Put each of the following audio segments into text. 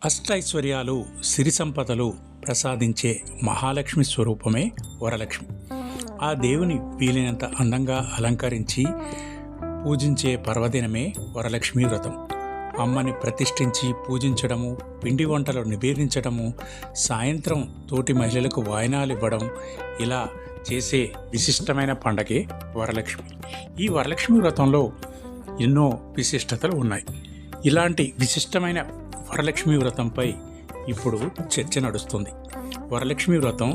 అష్టైశ్వర్యాలు సిరి సంపదలు ప్రసాదించే మహాలక్ష్మి స్వరూపమే వరలక్ష్మి. ఆ దేవుని వీలైనంత అందంగా అలంకరించి పూజించే పర్వదినమే వరలక్ష్మి వ్రతం. అమ్మని ప్రతిష్ఠించి పూజించడము, పిండి వంటలు నివేదించడము, సాయంత్రం తోటి మహిళలకు వాయినాలు ఇవ్వడం, ఇలా చేసే విశిష్టమైన పండగే వరలక్ష్మి. ఈ వరలక్ష్మి వ్రతంలో ఎన్నో విశిష్టతలు ఉన్నాయి. ఇలాంటి విశిష్టమైన వరలక్ష్మి వ్రతంపై ఇప్పుడు చర్చ నడుస్తుంది. వరలక్ష్మి వ్రతం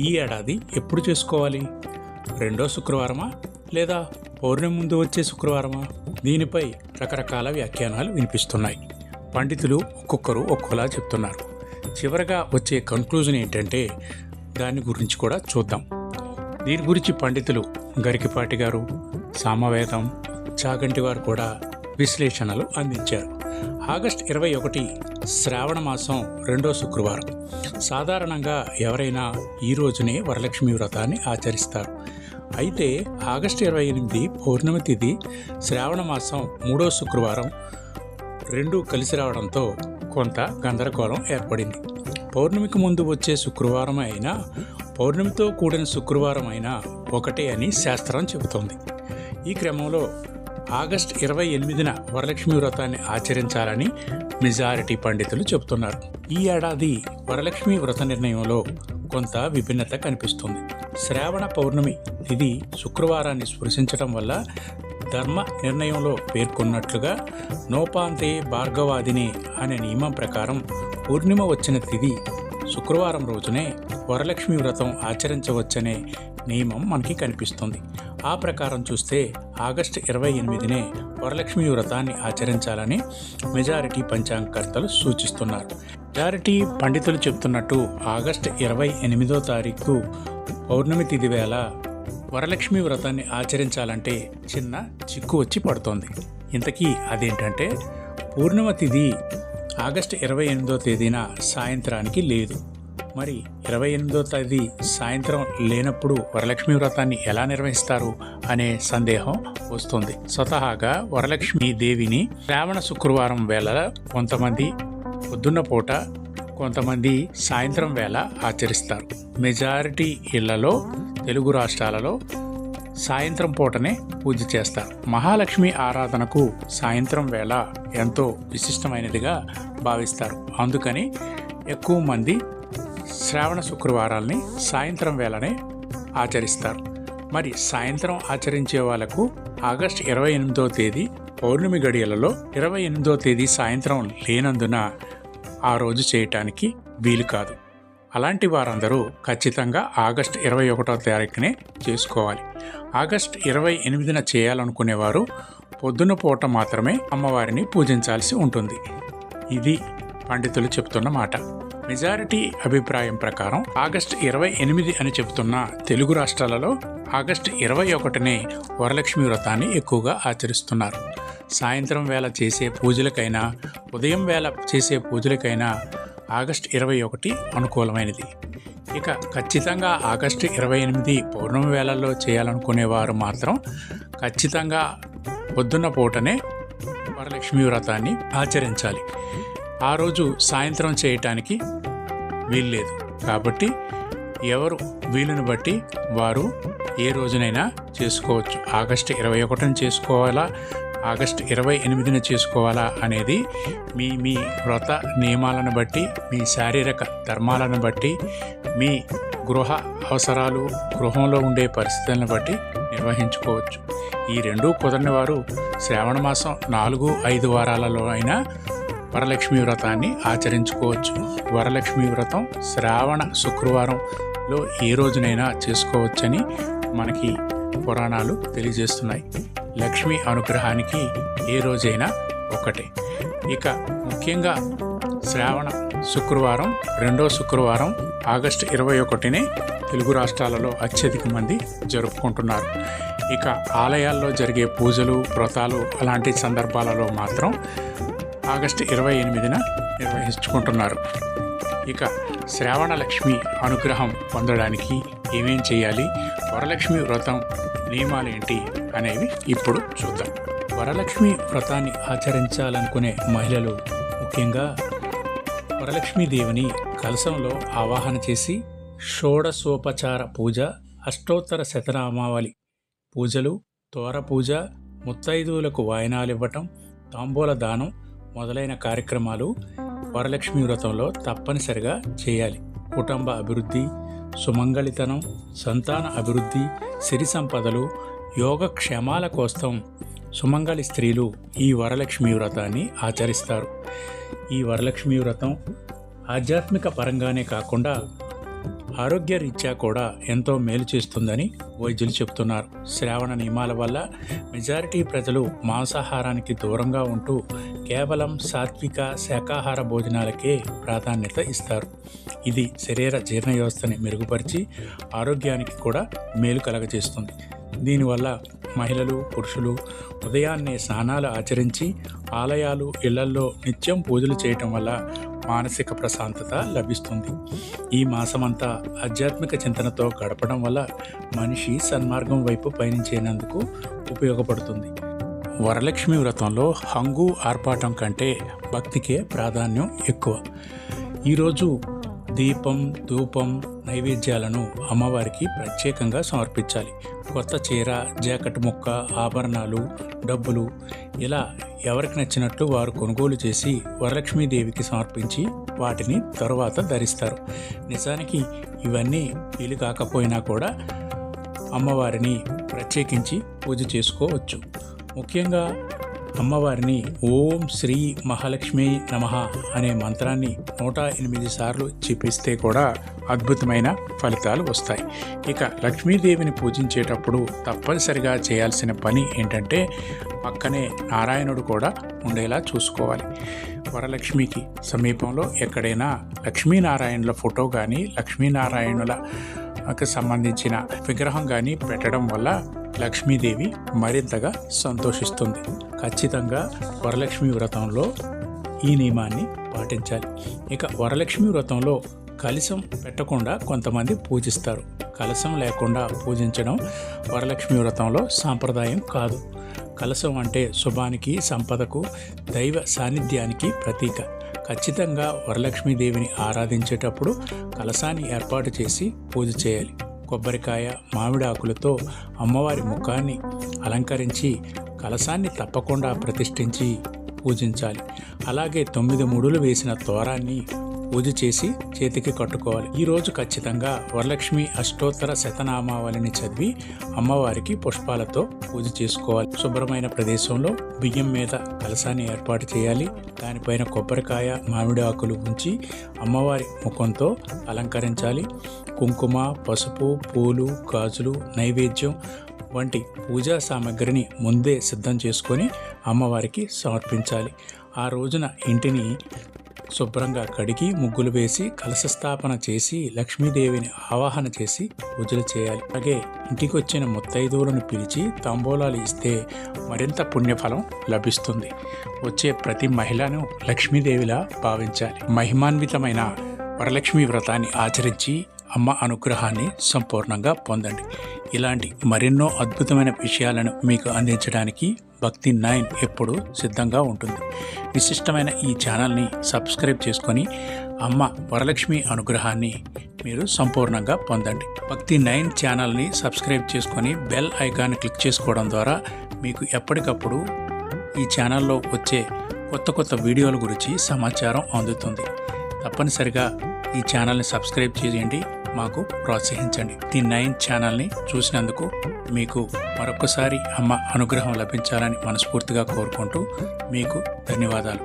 ఈ ఏడాది ఎప్పుడు చేసుకోవాలి? రెండో శుక్రవారమా లేదా పౌర్ణమి ముందు వచ్చే శుక్రవారమా? దీనిపై రకరకాల వ్యాఖ్యానాలు వినిపిస్తున్నాయి. పండితులు ఒక్కొక్కరు ఒక్కోలా చెప్తున్నారు. చివరగా వచ్చే కన్క్లూజన్ ఏంటంటే దాని గురించి కూడా చూద్దాం. దీని గురించి పండితులు గరికిపాటి గారు, సామవేదం, చాగంటి వారు కూడా విశ్లేషణలు అందించారు. ఆగస్టు 21 శ్రావణ మాసం రెండో శుక్రవారం. సాధారణంగా ఎవరైనా ఈ రోజునే వరలక్ష్మి వ్రతాన్ని ఆచరిస్తారు. అయితే ఆగస్టు 28 పౌర్ణమి తిథి, శ్రావణ మాసం మూడో శుక్రవారం రెండూ కలిసి రావడంతో కొంత గందరగోళం ఏర్పడింది. పౌర్ణమికి ముందు వచ్చే శుక్రవారం అయినా పౌర్ణమితో కూడిన శుక్రవారం అయినా ఒకటే అని శాస్త్రం చెబుతోంది. ఈ క్రమంలో ఆగస్టు 28న వరలక్ష్మి వ్రతాన్ని ఆచరించాలని మెజారిటీ పండితులు చెబుతున్నారు. ఈ ఏడాది వరలక్ష్మి వ్రత నిర్ణయంలో కొంత విభిన్నత కనిపిస్తుంది. శ్రావణ పౌర్ణమి తిథి శుక్రవారాన్ని స్పృశించడం వల్ల ధర్మ నిర్ణయంలో పేర్కొన్నట్లుగా నోపాంతే భార్గవాదినే అనే నియమం ప్రకారం పూర్ణిమ వచ్చిన తిథి శుక్రవారం రోజునే వరలక్ష్మి వ్రతం ఆచరించవచ్చనే నియమం మనకి కనిపిస్తుంది. ఆ ప్రకారం చూస్తే ఆగస్టు 28నే వరలక్ష్మి వ్రతాన్ని ఆచరించాలని మెజారిటీ పంచాంగకర్తలు సూచిస్తున్నారు. మెజారిటీ పండితులు చెప్తున్నట్టు ఆగస్టు 28వ తారీఖు పౌర్ణమి తిథి వేళ వరలక్ష్మి వ్రతాన్ని ఆచరించాలంటే చిన్న చిక్కు వచ్చి పడుతోంది. ఇంతకీ అదేంటంటే పూర్ణిమ తిథి ఆగస్టు 28వ తేదీన సాయంత్రానికి లేదు. మరి 28వ తేదీ సాయంత్రం లేనప్పుడు వరలక్ష్మి వ్రతాన్ని ఎలా నిర్వహిస్తారు అనే సందేహం వస్తుంది. స్వతహాగా వరలక్ష్మి దేవిని శ్రావణ శుక్రవారం వేళ కొంతమంది పొద్దున్న పూట, కొంతమంది సాయంత్రం వేళ ఆచరిస్తారు. మెజారిటీ ఇళ్లలో తెలుగు రాష్ట్రాలలో సాయంత్రం పూటనే పూజ చేస్తారు. మహాలక్ష్మి ఆరాధనకు సాయంత్రం వేళ ఎంతో విశిష్టమైనదిగా భావిస్తారు. అందుకని ఎక్కువ మంది శ్రావణ శుక్రవారాల్ని సాయంత్రం వేళనే ఆచరిస్తారు. మరి సాయంత్రం ఆచరించే వాళ్లకు ఆగస్టు 28వ తేదీ పౌర్ణమి గడియలలో 28వ తేదీ సాయంత్రం లేనందున ఆ రోజు చేయటానికి వీలు కాదు. అలాంటి వారందరూ ఖచ్చితంగా ఆగస్టు 21వ తారీఖునే చేసుకోవాలి. ఆగస్టు 28న చేయాలనుకునేవారు పొద్దున పూట మాత్రమే అమ్మవారిని పూజించాల్సి ఉంటుంది. ఇది పండితులు చెప్తున్న మాట. మెజారిటీ అభిప్రాయం ప్రకారం ఆగస్టు 28 అని చెబుతున్న తెలుగు రాష్ట్రాలలో ఆగస్టు 21నే వరలక్ష్మి వ్రతాన్ని ఎక్కువగా ఆచరిస్తున్నారు. సాయంత్రం వేళ చేసే పూజలకైనా ఉదయం వేళ చేసే పూజలకైనా ఆగస్టు 21 అనుకూలమైనది. ఇక ఖచ్చితంగా ఆగస్టు 28 పౌర్ణమి వేళల్లో చేయాలనుకునేవారు మాత్రం ఖచ్చితంగా పొద్దున్న పూటనే వరలక్ష్మి వ్రతాన్ని ఆచరించాలి. ఆ రోజు సాయంత్రం చేయటానికి వీల్లేదు. కాబట్టి ఎవరు వీలుని బట్టి వారు ఏ రోజునైనా చేసుకోవచ్చు. ఆగస్టు 21న చేసుకోవాలా, ఆగస్టు 28న చేసుకోవాలా అనేది మీ వ్రత నియమాలను బట్టి, మీ శారీరక ధర్మాలను బట్టి, మీ గృహ అవసరాలు, గృహంలో ఉండే పరిస్థితులను బట్టి నిర్వహించుకోవచ్చు. ఈ రెండూ కుదరని వారు శ్రావణ మాసం 4-5 వారాలలో అయినా వరలక్ష్మి వ్రతాన్ని ఆచరించుకోవచ్చు. వరలక్ష్మి వ్రతం శ్రావణ శుక్రవారంలో ఏ రోజునైనా చేసుకోవచ్చని మనకి పురాణాలు తెలియజేస్తున్నాయి. లక్ష్మి అనుగ్రహానికి ఏ రోజైనా ఒకటే. ఇక ముఖ్యంగా శ్రావణ శుక్రవారం రెండో శుక్రవారం ఆగస్టు 21నే తెలుగు రాష్ట్రాలలో అత్యధిక మంది జరుపుకుంటున్నారు. ఇక ఆలయాల్లో జరిగే పూజలు, వ్రతాలు అలాంటి సందర్భాలలో మాత్రం ఆగస్టు 28న నిర్వహించుకుంటున్నారు. ఇక శ్రావణ లక్ష్మి అనుగ్రహం పొందడానికి ఏమేం చేయాలి, వరలక్ష్మి వ్రతం నియమాలేంటి అనేవి ఇప్పుడు చూద్దాం. వరలక్ష్మి వ్రతాన్ని ఆచరించాలనుకునే మహిళలు ముఖ్యంగా వరలక్ష్మీదేవిని కలశంలో ఆవాహన చేసి షోడశోపచార పూజ, అష్టోత్తర శతనామావళి పూజలు, తోర పూజ, ముత్తైదువులకు వాయనాలివ్వటం, తాంబూల దానం మొదలైన కార్యక్రమాలు వరలక్ష్మీ వ్రతంలో తప్పనిసరిగా చేయాలి. కుటుంబ అభివృద్ధి, సుమంగళితనం, సంతాన అభివృద్ధి, సిరి సంపదలు, యోగక్షేమాల కోసం సుమంగళి స్త్రీలు ఈ వరలక్ష్మీ వ్రతాన్ని ఆచరిస్తారు. ఈ వరలక్ష్మీ వ్రతం ఆధ్యాత్మిక పరంగానే కాకుండా ఆరోగ్యరీత్యా కూడా ఎంతో మేలు చేస్తుందని వైద్యులు చెబుతున్నారు. శ్రావణ నియమాల వల్ల మెజారిటీ ప్రజలు మాంసాహారానికి దూరంగా ఉంటూ కేవలం సాత్విక శాకాహార భోజనాలకే ప్రాధాన్యత ఇస్తారు. ఇది శరీర జీర్ణ వ్యవస్థని మెరుగుపరిచి ఆరోగ్యానికి కూడా మేలు కలగజేస్తుంది. దీనివల్ల మహిళలు, పురుషులు ఉదయాన్నే స్నానాలు ఆచరించి ఆలయాలు, ఇళ్లల్లో నిత్యం పూజలు చేయటం వల్ల మానసిక ప్రశాంతత లభిస్తుంది. ఈ మాసమంతా ఆధ్యాత్మిక చింతనతో గడపడం వల్ల మనిషి సన్మార్గం వైపు పయనించేందుకు ఉపయోగపడుతుంది. వరలక్ష్మి వ్రతంలో హంగు ఆర్పాటం కంటే భక్తికే ప్రాధాన్యం ఎక్కువ. ఈరోజు దీపం, ధూపం, నైవేద్యాలను అమ్మవారికి ప్రత్యేకంగా సమర్పించాలి. కొత్త చీర, జాకెట్ ముక్క, ఆభరణాలు, డబ్బులు ఇలా ఎవరికి నచ్చినట్లు వారు కొనుగోలు చేసి వరలక్ష్మీదేవికి సమర్పించి వాటిని తరువాత ధరిస్తారు. నిజానికి ఇవన్నీ వీలు కాకపోయినా కూడా అమ్మవారిని ప్రత్యేకించి పూజ చేసుకోవచ్చు. ముఖ్యంగా అమ్మవారిని ఓం శ్రీ మహాలక్ష్మి నమః అనే మంత్రాన్ని 108 సార్లు జపిస్తే కూడా అద్భుతమైన ఫలితాలు వస్తాయి. ఇక లక్ష్మీదేవిని పూజించేటప్పుడు తప్పనిసరిగా చేయాల్సిన పని ఏంటంటే పక్కనే నారాయణుడు కూడా ఉండేలా చూసుకోవాలి. వరలక్ష్మికి సమీపంలో ఎక్కడైనా లక్ష్మీనారాయణుల ఫోటో కానీ, లక్ష్మీనారాయణులకు సంబంధించిన విగ్రహం కానీ పెట్టడం వల్ల లక్ష్మీదేవి మరింతగా సంతోషిస్తుంది. ఖచ్చితంగా వరలక్ష్మి వ్రతంలో ఈ నియమాన్ని పాటించాలి. ఇక వరలక్ష్మి వ్రతంలో కలశం పెట్టకుండా కొంతమంది పూజిస్తారు. కలశం లేకుండా పూజించడం వరలక్ష్మి వ్రతంలో సాంప్రదాయం కాదు. కలశం అంటే శుభానికి, సంపదకు, దైవ సాన్నిధ్యానికి ప్రతీక. ఖచ్చితంగా వరలక్ష్మీదేవిని ఆరాధించేటప్పుడు కలశాన్ని ఏర్పాటు చేసి పూజ చేయాలి. కొబ్బరికాయ, మామిడి ఆకులతో అమ్మవారి ముఖాన్ని అలంకరించి కలశాన్ని తప్పకుండా ప్రతిష్ఠించి పూజించాలి. అలాగే 9 ముడులు వేసిన తోరాన్ని పూజ చేసి చేతికి కట్టుకోవాలి. ఈరోజు ఖచ్చితంగా వరలక్ష్మి అష్టోత్తర శతనామావళిని చదివి అమ్మవారికి పుష్పాలతో పూజ చేసుకోవాలి. శుభ్రమైన ప్రదేశంలో బియ్యం మీద కలశాన్ని ఏర్పాటు చేయాలి. దానిపైన కొబ్బరికాయ, మామిడి ఆకులు ఉంచి అమ్మవారి ముఖంతో అలంకరించాలి. కుంకుమ, పసుపు, పూలు, గాజులు, నైవేద్యం వంటి పూజా సామగ్రిని ముందే సిద్ధం చేసుకొని అమ్మవారికి సమర్పించాలి. ఆ రోజున ఇంటిని శుభ్రంగా కడిగి ముగ్గులు వేసి కలశ స్థాపన చేసి లక్ష్మీదేవిని ఆవాహన చేసి పూజలు చేయాలి. అలాగే ఇంటికి వచ్చిన ముత్తైదువులను పిలిచి తాంబూలాలు ఇస్తే మరింత పుణ్యఫలం లభిస్తుంది. వచ్చే ప్రతి మహిళను లక్ష్మీదేవిలా భావించాలి. మహిమాన్వితమైన వరలక్ష్మి వ్రతాన్ని ఆచరించి అమ్మ అనుగ్రహాన్ని సంపూర్ణంగా పొందండి. ఇలాంటి మరెన్నో అద్భుతమైన విషయాలను మీకు అందించడానికి భక్తి9 ఎప్పుడూ సిద్ధంగా ఉంటుంది. విశిష్టమైన ఈ ఛానల్ని సబ్స్క్రైబ్ చేసుకొని అమ్మ వరలక్ష్మి అనుగ్రహాన్ని మీరు సంపూర్ణంగా పొందండి. భక్తి9 ఛానల్ని సబ్స్క్రైబ్ చేసుకొని బెల్ ఐకాన్ క్లిక్ చేసుకోవడం ద్వారా మీకు ఎప్పటికప్పుడు ఈ ఛానల్లో వచ్చే కొత్త వీడియోల గురించి సమాచారం అందుతుంది. తప్పనిసరిగా ఈ ఛానల్ని సబ్స్క్రైబ్ చేయండి, మాకు ప్రోత్సహించండి. భక్తి9 ఛానల్ని చూసినందుకు మీకు మరొకసారి అమ్మ అనుగ్రహం లభించాలని మనస్ఫూర్తిగా కోరుకుంటూ మీకు ధన్యవాదాలు.